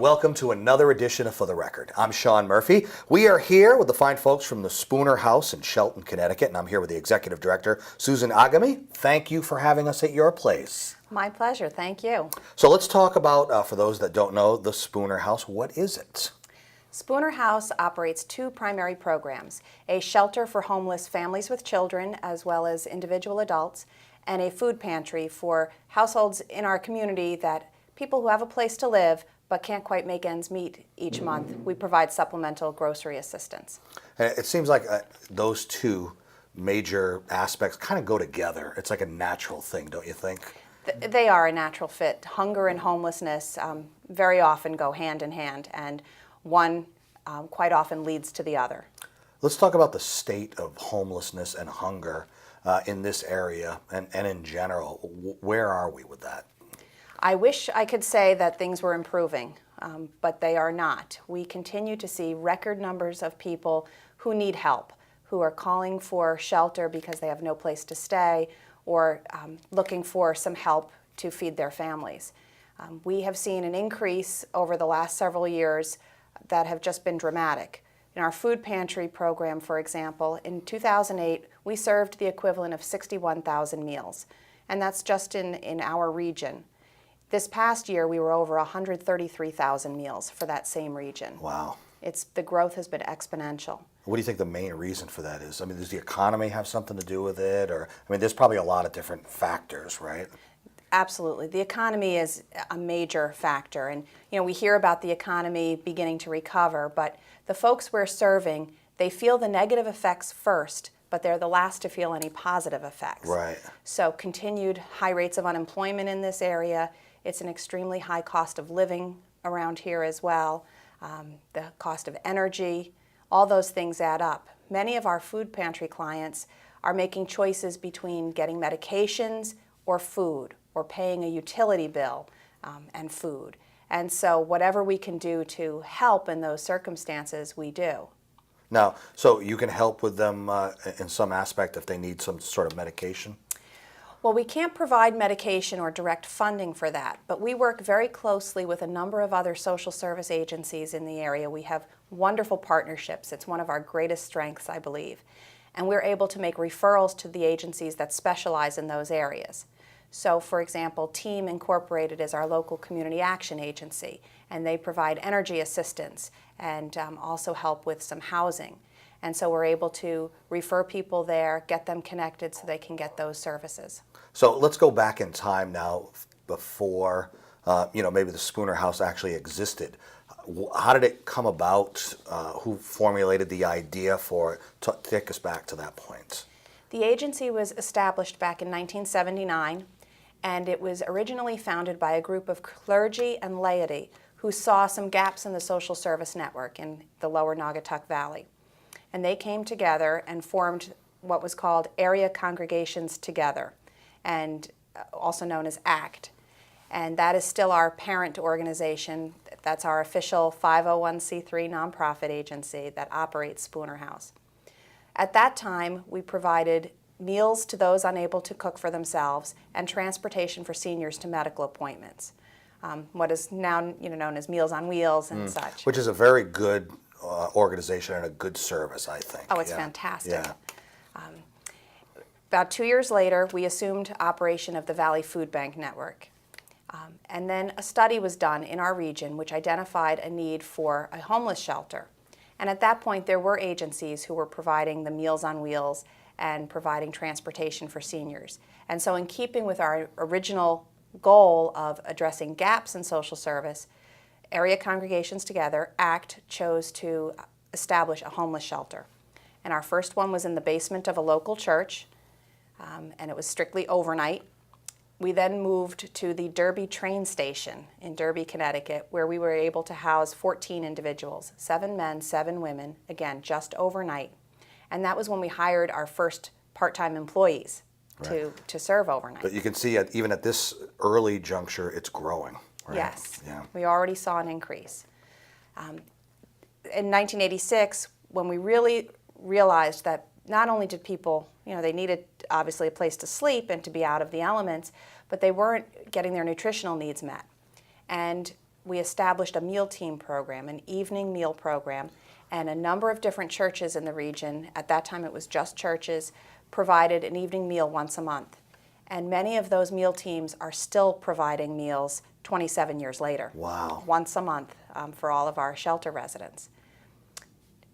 welcome to another edition of For the Record. I'm Sean Murphy. We are here with the fine folks from the Spooner House in Shelton, Connecticut, and I'm here with the Executive Director, Susan Agami. Thank you for having us at your place. My pleasure, thank you. So let's talk about, for those that don't know, the Spooner House. What is it? Spooner House operates two primary programs, a shelter for homeless families with children as well as individual adults, and a food pantry for households in our community that people who have a place to live but can't quite make ends meet each month. We provide supplemental grocery assistance. It seems like those two major aspects kind of go together. It's like a natural thing, don't you think? They are a natural fit. Hunger and homelessness very often go hand in hand, and one quite often leads to the other. Let's talk about the state of homelessness and hunger in this area and in general. Where are we with that? I wish I could say that things were improving, but they are not. We continue to see record numbers of people who need help, who are calling for shelter because they have no place to stay or looking for some help to feed their families. We have seen an increase over the last several years that have just been dramatic. In our food pantry program, for example, in 2008, we served the equivalent of 61,000 meals, and that's just in our region. This past year, we were over 133,000 meals for that same region. Wow. The growth has been exponential. What do you think the main reason for that is? I mean, does the economy have something to do with it? Or, I mean, there's probably a lot of different factors, right? Absolutely. The economy is a major factor. And, we hear about the economy beginning to recover, but the folks we're serving, they feel the negative effects first, but they're the last to feel any positive effects. Right. So continued high rates of unemployment in this area. It's an extremely high cost of living around here as well. The cost of energy, all those things add up. Many of our food pantry clients are making choices between getting medications or food, or paying a utility bill and food. And so whatever we can do to help in those circumstances, we do. Now, so you can help with them in some aspect if they need some sort of medication? Well, we can't provide medication or direct funding for that, but we work very closely with a number of other social service agencies in the area. We have wonderful partnerships. It's one of our greatest strengths, I believe. And we're able to make referrals to the agencies that specialize in those areas. So, for example, TEAM Incorporated is our local community action agency, and they provide energy assistance and also help with some housing. And so we're able to refer people there, get them connected so they can get those services. So let's go back in time now before, maybe the Spooner House actually existed. How did it come about? Who formulated the idea for it? Take us back to that point. The agency was established back in 1979, and it was originally founded by a group of clergy and laity who saw some gaps in the social service network in the lower Naugatuck Valley. And they came together and formed what was called Area Congregations Together, and also known as ACT. And that is still our parent organization. That's our official 501c3 nonprofit agency that operates Spooner House. At that time, we provided meals to those unable to cook for themselves and transportation for seniors to medical appointments, what is now known as Meals on Wheels and such. Which is a very good organization and a good service, I think. Oh, it's fantastic. Yeah. About 2 years later, we assumed operation of the Valley Food Bank Network. And then a study was done in our region which identified a need for a homeless shelter. And at that point, there were agencies who were providing the Meals on Wheels and providing transportation for seniors. And so in keeping with our original goal of addressing gaps in social service, Area Congregations Together, ACT, chose to establish a homeless shelter. And our first one was in the basement of a local church, and it was strictly overnight. We then moved to the Derby train station in Derby, Connecticut, where we were able to house 14 individuals, 7 men, 7 women, again, just overnight. And that was when we hired our first part-time employees to serve overnight. But you can see even at this early juncture, it's growing. Right? Yes, yeah. We already saw an increase. In 1986, when we really realized that not only did people, they needed obviously a place to sleep and to be out of the elements, but they weren't getting their nutritional needs met. And we established a meal team program, an evening meal program, and a number of different churches in the region, at that time it was just churches, provided an evening meal once a month. And many of those meal teams are still providing meals 27 years later. Wow. Once a month for all of our shelter residents.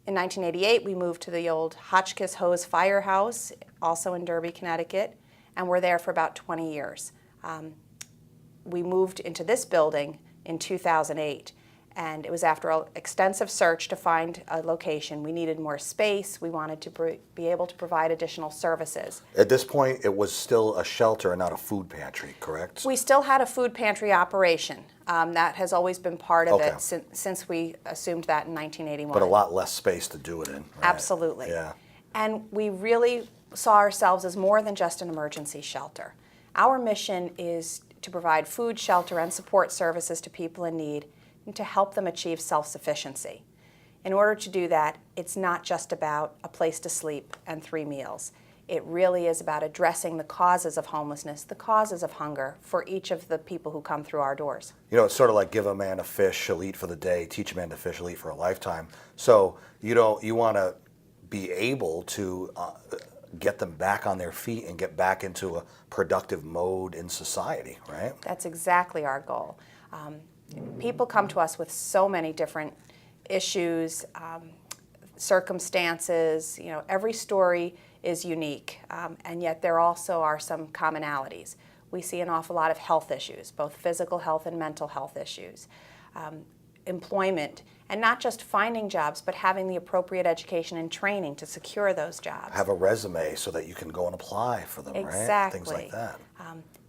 In 1988, we moved to the old Hotchkiss Hose Firehouse, also in Derby, Connecticut, and we're there for about 20 years. We moved into this building in 2008, and it was after an extensive search to find a location. We needed more space. We wanted to be able to provide additional services. At this point, it was still a shelter and not a food pantry, correct? We still had a food pantry operation. That has always been part of Okay. it since we assumed that in 1981. But a lot less space to do it in, right? Absolutely. Yeah. And we really saw ourselves as more than just an emergency shelter. Our mission is to provide food, shelter, and support services to people in need and to help them achieve self-sufficiency. In order to do that, it's not just about a place to sleep and 3 meals. It really is about addressing the causes of homelessness, the causes of hunger for each of the people who come through our doors. You know, it's sort of like give a man a fish, he'll eat for the day, teach a man to fish, he'll eat for a lifetime. So you want to be able to get them back on their feet and get back into a productive mode in society, right? That's exactly our goal. People come to us with so many different issues, circumstances. You know, every story is unique, and yet there also are some commonalities. We see an awful lot of health issues, both physical health and mental health issues, employment, and not just finding jobs, but having the appropriate education and training to secure those jobs. Have a resume so that you can go and apply for them, Exactly. right? Things like that.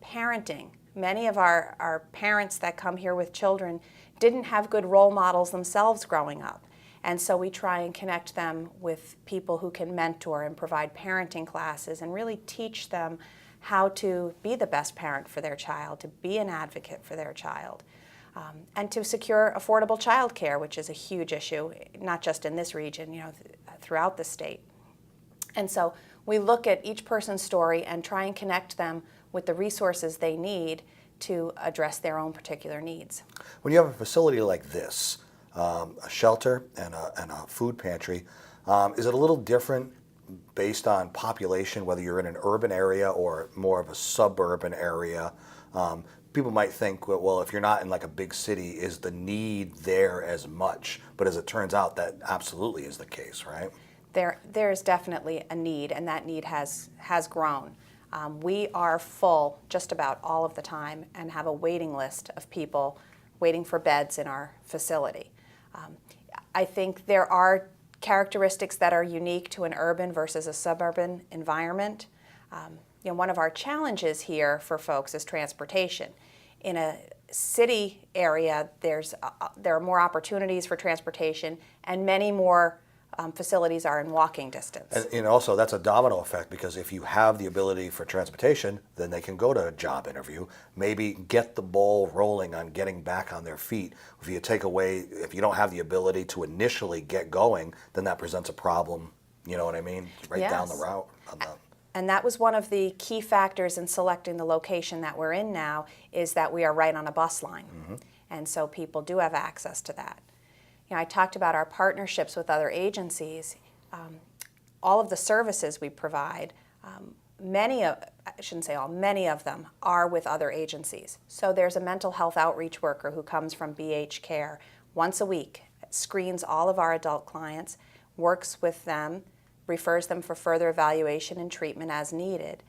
Parenting. Many of our parents that come here with children didn't have good role models themselves growing up. And so we try and connect them with people who can mentor and provide parenting classes and really teach them how to be the best parent for their child, to be an advocate for their child, and to secure affordable child care, which is a huge issue, not just in this region, you know, throughout the state. And so we look at each person's story and try and connect them with the resources they need to address their own particular needs. When you have a facility like this, a shelter and a food pantry, is it a little different based on population, whether you're in an urban area or more of a suburban area? People might think, well, if you're not in like a big city, is the need there as much? But as it turns out, that absolutely is the case, right? There's definitely a need, and that need has grown. We are full just about all of the time and have a waiting list of people waiting for beds in our facility. I think there are characteristics that are unique to an urban versus a suburban environment. You know, one of our challenges here for folks is transportation. In a city area, there are more opportunities for transportation, and many more facilities are in walking distance. And also that's a domino effect, because if you have the ability for transportation, then they can go to a job interview, maybe get the ball rolling on getting back on their feet. If you don't have the ability to initially get going, then that presents a problem, you know what I mean? Right Yes. down the route. And that was one of the key factors in selecting the location that we're in now, is that we are right on a bus line. Mm-hmm. And so people do have access to that. You know, I talked about our partnerships with other agencies. All of the services we provide, many of them are with other agencies. So there's a mental health outreach worker who comes from BH Care once a week, screens all of our adult clients, works with them, refers them for further evaluation and treatment as needed.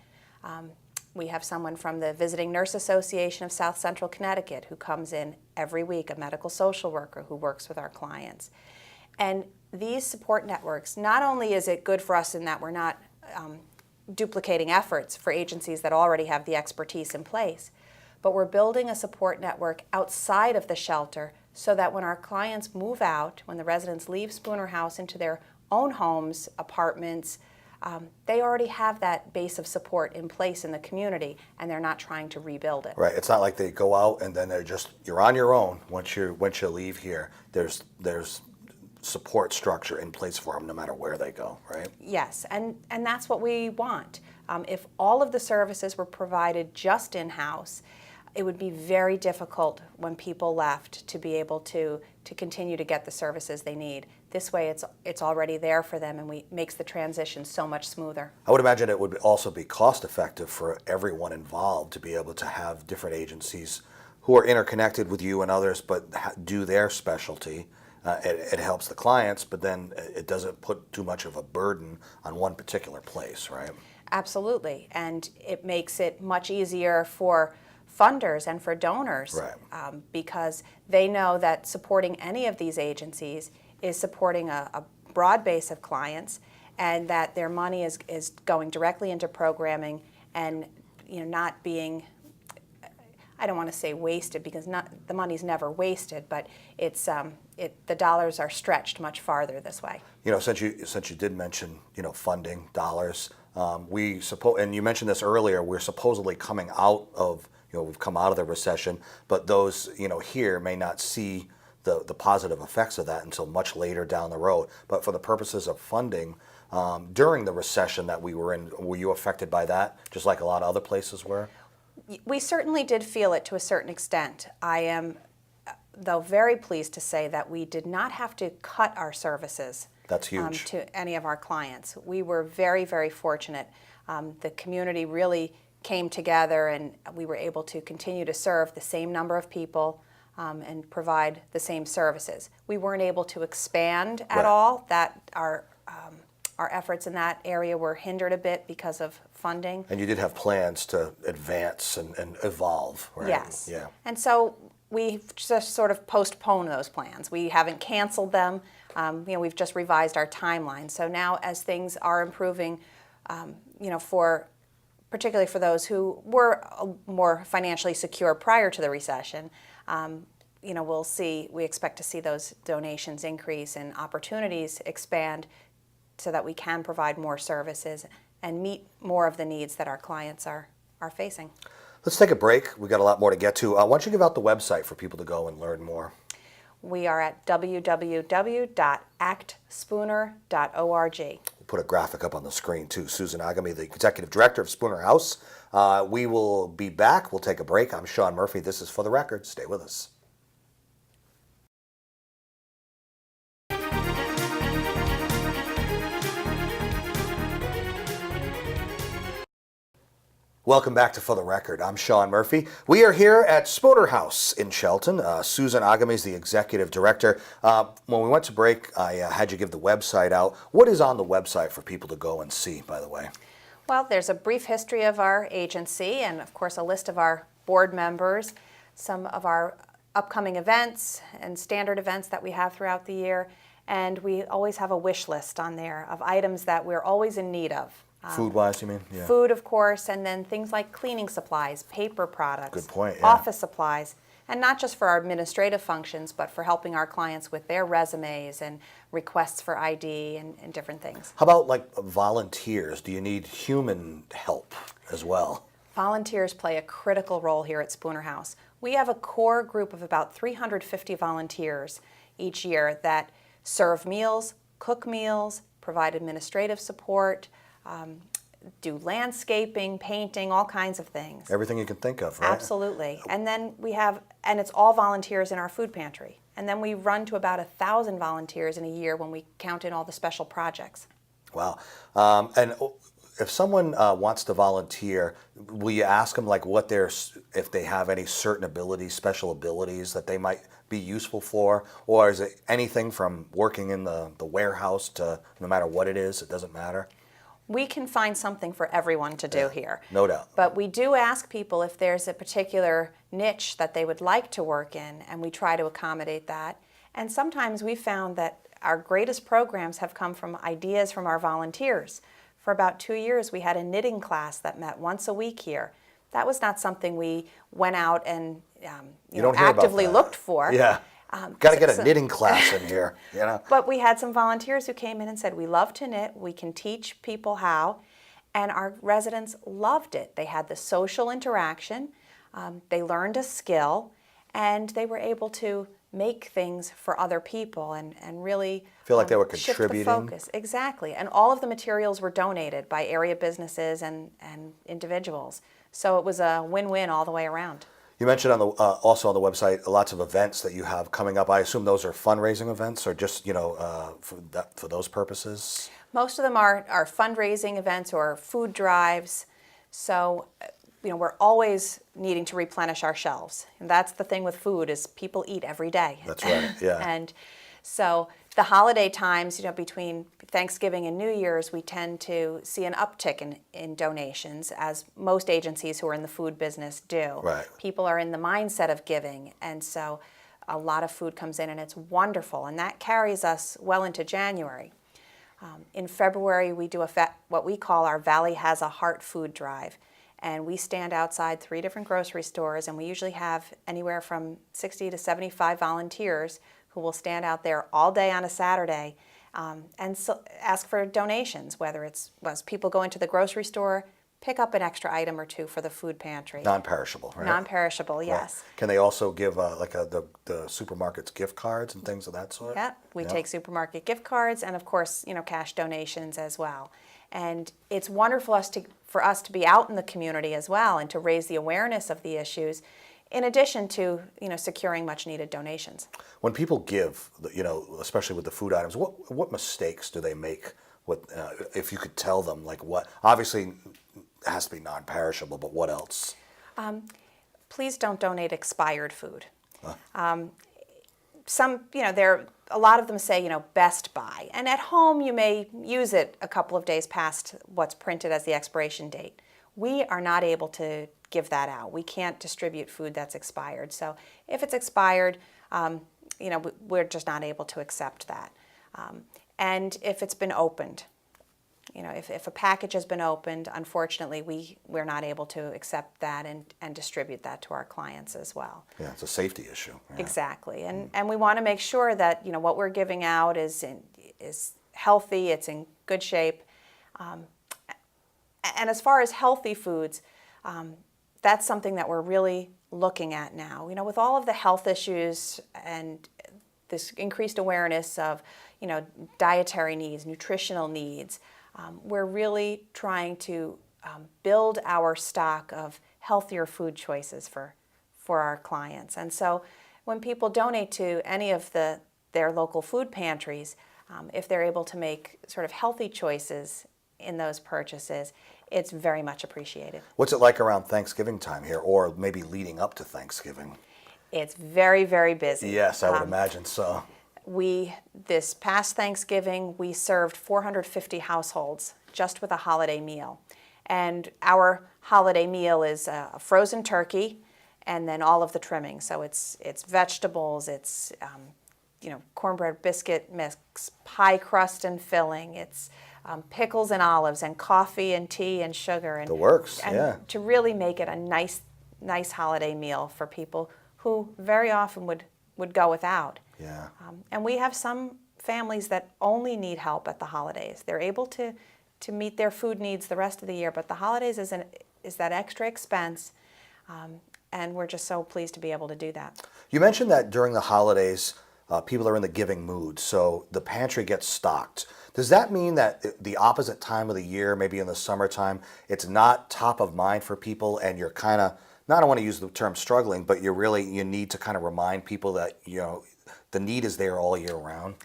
We have someone from the Visiting Nurse Association of South Central Connecticut who comes in every week, a medical social worker who works with our clients. And these support networks, not only is it good for us in that we're not duplicating efforts for agencies that already have the expertise in place, but we're building a support network outside of the shelter so that when our clients move out, when the residents leave Spooner House into their own homes, apartments, they already have that base of support in place in the community, and they're not trying to rebuild it. Right. It's not like they go out and then you're on your own once you leave here. There's support structure in place for them no matter where they go, right? Yes, and that's what we want. If all of the services were provided just in-house, it would be very difficult when people left to be able to continue to get the services they need. This way it's already there for them, and makes the transition so much smoother. I would imagine it would also be cost effective for everyone involved to be able to have different agencies who are interconnected with you and others, but do their specialty. It helps the clients, but then it doesn't put too much of a burden on one particular place, right? Absolutely, and it makes it much easier for funders and for donors, Right. because they know that supporting any of these agencies is supporting a broad base of clients, and that their money is going directly into programming and not being, I don't want to say wasted, because the money's never wasted, but it's the dollars are stretched much farther this way. Since you did mention funding dollars, and you mentioned this earlier, we're supposedly coming out of we've come out of the recession, but those here may not see the positive effects of that until much later down the road. But for the purposes of funding, during the recession that we were in, were you affected by that, just like a lot of other places were? We certainly did feel it to a certain extent. I am, though, very pleased to say that we did not have to cut our services. That's huge. To any of our clients. We were very, very fortunate. The community really came together, and we were able to continue to serve the same number of people and provide the same services. We weren't able to expand at Right. all. That our efforts in that area were hindered a bit because of funding. And you did have plans to advance and evolve, right? Yes. Yeah. And so we just sort of postponed those plans. We haven't canceled them. We've just revised our timeline. So now, as things are improving, particularly for those who were more financially secure prior to the recession, we expect to see those donations increase and opportunities expand, so that we can provide more services and meet more of the needs that our clients are facing. Let's take a break. We've got a lot more to get to. Why don't you give out the website for people to go and learn more? We are at www.actspooner.org. We'll put a graphic up on the screen too. Susan Agami, the Executive Director of Spooner House. We will be back. We'll take a break. I'm Sean Murphy. This is For the Record. Stay with us. Welcome back to For the Record. I'm Sean Murphy. We are here at Spooner House in Shelton. Susan Agami is the Executive Director. When we went to break, I had you give the website out. What is on the website for people to go and see, by the way? Well, there's a brief history of our agency and, of course, a list of our board members, some of our upcoming events and standard events that we have throughout the year, and we always have a wish list on there of items that we're always in need of. Food-wise, you mean? Yeah. Food, of course, and then things like cleaning supplies, paper products, Good point, yeah. office supplies, and not just for our administrative functions, but for helping our clients with their resumes and requests for ID and different things. How about like volunteers? Do you need human help as well? Volunteers play a critical role here at Spooner House. We have a core group of about 350 volunteers each year that serve meals, cook meals, provide administrative support, do landscaping, painting, all kinds of things. Everything you can think of, right? Absolutely. And then it's all volunteers in our food pantry. And then we run to about 1,000 volunteers in a year when we count in all the special projects. Wow. And if someone wants to volunteer, will you ask them like if they have any certain abilities, special abilities that they might be useful for? Or is it anything from working in the warehouse to no matter what it is, it doesn't matter? We can find something for everyone to do here. No doubt. But we do ask people if there's a particular niche that they would like to work in, and we try to accommodate that. And sometimes we found that our greatest programs have come from ideas from our volunteers. For about 2 years, we had a knitting class that met once a week here. That was not something we went out and actively looked for. Yeah. Got to get a knitting class in here, But we had some volunteers who came in and said, we love to knit, we can teach people how, and our residents loved it. They had the social interaction, they learned a skill, and they were able to make things for other people and really feel like they were shift contributing. the focus. Exactly. And all of the materials were donated by area businesses and individuals. So it was a win-win all the way around. You mentioned on the also on the website lots of events that you have coming up. I assume those are fundraising events, or just for those purposes. Most of them are fundraising events or food drives. So, we're always needing to replenish our shelves. And that's the thing with food is people eat every day. That's right, yeah. And so the holiday times, between Thanksgiving and New Year's, we tend to see an uptick in donations, as most agencies who are in the food business do. Right. People are in the mindset of giving, and so a lot of food comes in, and it's wonderful. And that carries us well into January. In February, we do what we call our Valley Has a Heart food drive. And we stand outside 3 different grocery stores, and we usually have anywhere from 60 to 75 volunteers who will stand out there all day on a Saturday and so ask for donations, whether it's people go into the grocery store, pick up an extra item or 2 for the food pantry. Non-perishable, right? Non-perishable, yes. Right. Can they also give the supermarket's gift cards and things of that sort? Yeah, we take supermarket gift cards and, of course, cash donations as well. And it's wonderful for us to be out in the community as well and to raise the awareness of the issues, in addition to securing much needed donations. When people give, especially with the food items, what mistakes do they make? If you could tell them, what? Obviously, it has to be non-perishable, but what else? Please don't donate expired food. A lot of them say, best buy. And at home, you may use it a couple of days past what's printed as the expiration date. We are not able to give that out. We can't distribute food that's expired. So if it's expired, we're just not able to accept that. And if it's been opened, if a package has been opened, unfortunately, we're not able to accept that and distribute that to our clients as well. Yeah, it's a safety issue. Yeah. Exactly, and we want to make sure that what we're giving out is healthy, it's in good shape, and as far as healthy foods, that's something that we're really looking at now. With all of the health issues and this increased awareness of dietary needs, nutritional needs. We're really trying to build our stock of healthier food choices for our clients. And so when people donate to any of their local food pantries, if they're able to make sort of healthy choices in those purchases, it's very much appreciated. What's it like around Thanksgiving time here, or maybe leading up to Thanksgiving? It's very, very busy. Yes, I would imagine so. This past Thanksgiving, we served 450 households just with a holiday meal. And our holiday meal is a frozen turkey and then all of the trimmings. So it's vegetables, it's cornbread biscuit mix, pie crust and filling, it's pickles and olives and coffee and tea and sugar. And the works, and yeah. to really make it a nice holiday meal for people who very often would go without. Yeah. And we have some families that only need help at the holidays. They're able to meet their food needs the rest of the year, but the holidays is that extra expense, and we're just so pleased to be able to do that. You mentioned that during the holidays, people are in the giving mood, so the pantry gets stocked. Does that mean that the opposite time of the year, maybe in the summertime, it's not top of mind for people, and you're kind of, I don't want to use the term struggling, but you need to kind of remind people that the need is there all year round?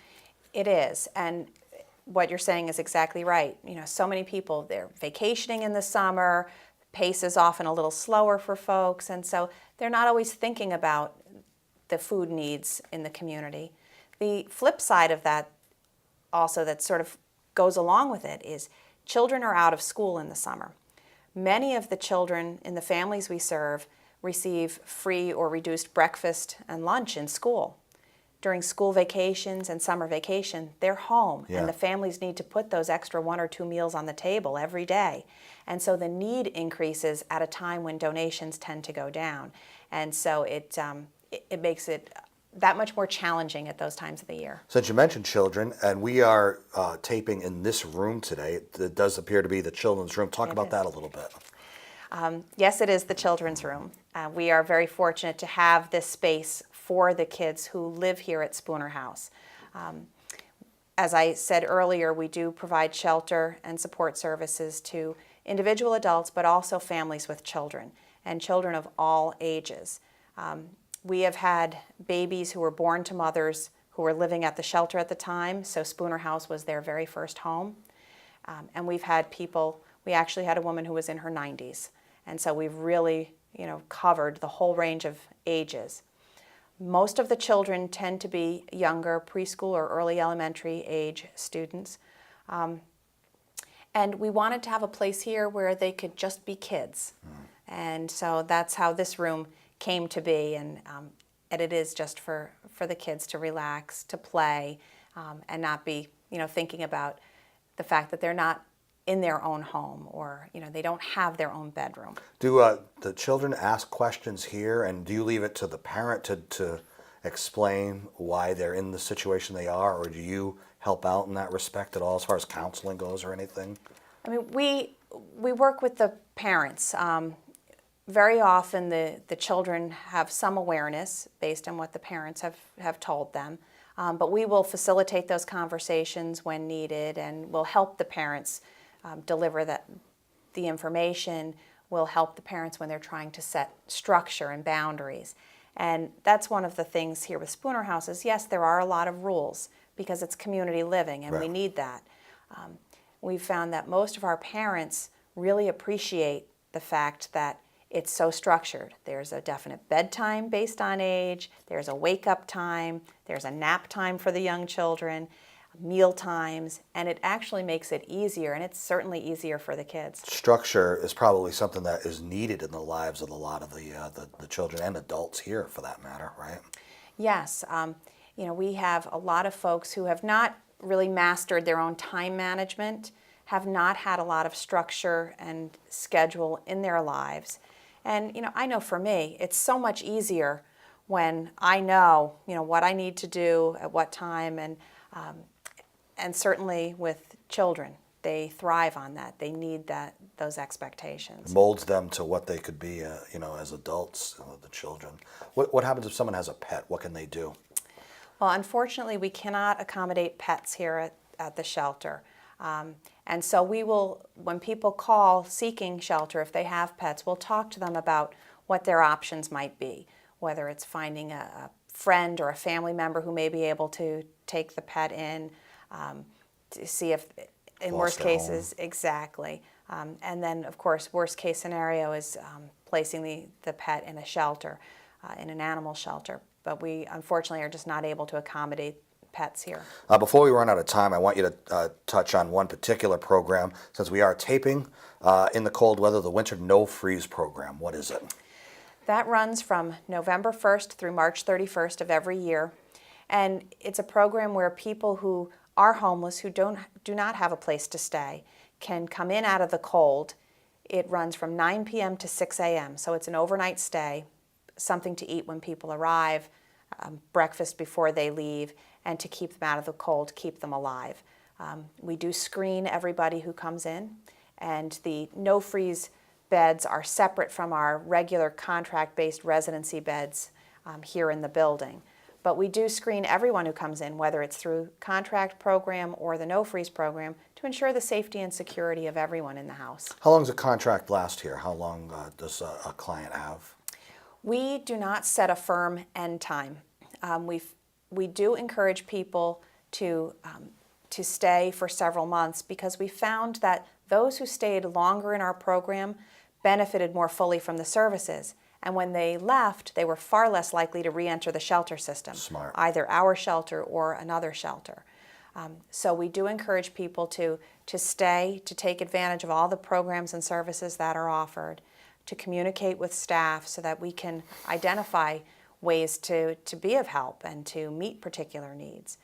It is, and what you're saying is exactly right. So many people, they're vacationing in the summer, pace is often a little slower for folks, and so they're not always thinking about the food needs in the community. The flip side of that also that sort of goes along with it is children are out of school in the summer. Many of the children in the families we serve receive free or reduced breakfast and lunch in school. During school vacations and summer vacation, they're home, Yeah. and the families need to put those extra 1 or 2 meals on the table every day. And so the need increases at a time when donations tend to go down. And so it makes it that much more challenging at those times of the year. Since you mentioned children, and we are taping in this room today, it does appear to be the children's room. Talk about that a little bit. Yes, it is the children's room. We are very fortunate to have this space for the kids who live here at Spooner House. As I said earlier, we do provide shelter and support services to individual adults, but also families with children. and children of all ages. We have had babies who were born to mothers who were living at the shelter at the time, so Spooner House was their very first home. And we've had people, we actually had a woman who was in her 90s, and so we've really, covered the whole range of ages. Most of the children tend to be younger, preschool or early elementary age students. And we wanted to have a place here where they could just be kids. And so that's how this room came to be. And it is just for the kids to relax, to play, and not be, thinking about the fact that they're not in their own home, or they don't have their own bedroom. Do the children ask questions here, and do you leave it to the parent to explain why they're in the situation they are, or do you help out in that respect at all as far as counseling goes or anything? I mean, we work with the parents. Very often the children have some awareness based on what the parents have told them, but we will facilitate those conversations when needed, and we'll help the parents deliver the information. Will help the parents when they're trying to set structure and boundaries. And that's one of the things here with Spooner House is, yes, there are a lot of rules because it's community living, and we need that. We've found that most of our parents really appreciate the fact that it's so structured. There's a definite bedtime based on age, there's a wake-up time, there's a nap time for the young children, meal times, and it actually makes it easier, and it's certainly easier for the kids. Structure is probably something that is needed in the lives of a lot of the children and adults here, for that matter, right? Yes. We have a lot of folks who have not really mastered their own time management, have not had a lot of structure and schedule in their lives. And, I know for me, it's so much easier when I know, what I need to do at what time, and certainly with children, they thrive on that. They need those expectations. It molds them to what they could be, as adults, the children. What happens if someone has a pet? What can they do? Well, unfortunately, we cannot accommodate pets here at the shelter. And so we will, when people call seeking shelter, if they have pets, we'll talk to them about what their options might be, whether it's finding a friend or a family member who may be able to take the pet in, to see if, in worst cases, exactly. And then, of course, worst case scenario is placing the pet in a shelter, in an animal shelter. But we, unfortunately, are just not able to accommodate pets here. Before we run out of time, I want you to touch on one particular program. Since we are taping in the cold weather, the Winter No Freeze program. What is it? That runs from November 1st through March 31st of every year. And it's a program where people who are homeless, who do not have a place to stay, can come in out of the cold. It runs from 9 p.m. to 6 a.m., so it's an overnight stay, something to eat when people arrive, breakfast before they leave, and to keep them out of the cold, keep them alive. We do screen everybody who comes in, and the no-freeze beds are separate from our regular contract-based residency beds here in the building. But we do screen everyone who comes in, whether it's through contract program or the no-freeze program, to ensure the safety and security of everyone in the house. How long does a contract last here? How long does a client have? We do not set a firm end time. We do encourage people to stay for several months because we found that those who stayed longer in our program benefited more fully from the services. And when they left, they were far less likely to re-enter the shelter system, Smart. Either our shelter or another shelter. So we do encourage people to stay, to take advantage of all the programs and services that are offered, to communicate with staff so that we can identify ways to be of help and to meet particular needs.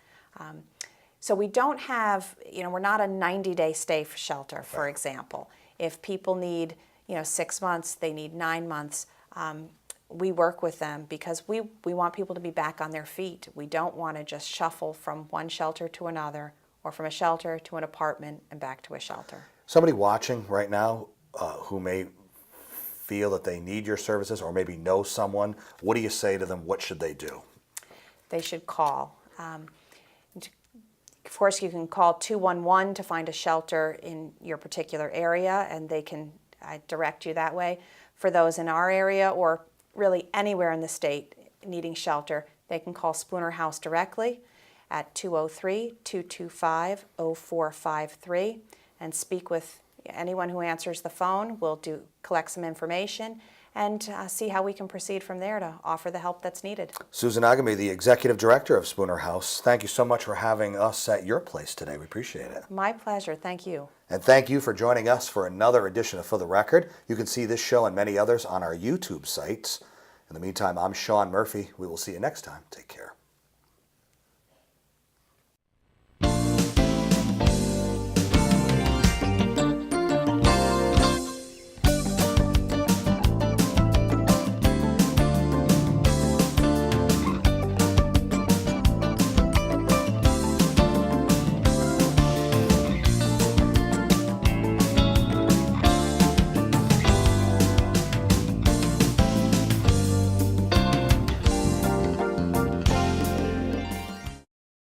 So we don't have, we're not a 90-day stay shelter, for example. If people need, 6 months, they need 9 months, we work with them because we want people to be back on their feet. We don't want to just shuffle from one shelter to another or from a shelter to an apartment and back to a shelter. Somebody watching right now who may feel that they need your services or maybe know someone, what do you say to them? What should they do? They should call. Of course, you can call 211 to find a shelter in your particular area, and they can direct you that way. For those in our area or really anywhere in the state needing shelter, they can call Spooner House directly at 203-225-0453 and speak with anyone who answers the phone. We'll collect some information and see how we can proceed from there to offer the help that's needed. Susan Agami, the Executive Director of Spooner House, thank you so much for having us at your place today. We appreciate it. My pleasure. Thank you. And thank you for joining us for another edition of For the Record. You can see this show and many others on our YouTube sites. In the meantime, I'm Sean Murphy. We will see you next time. Take care.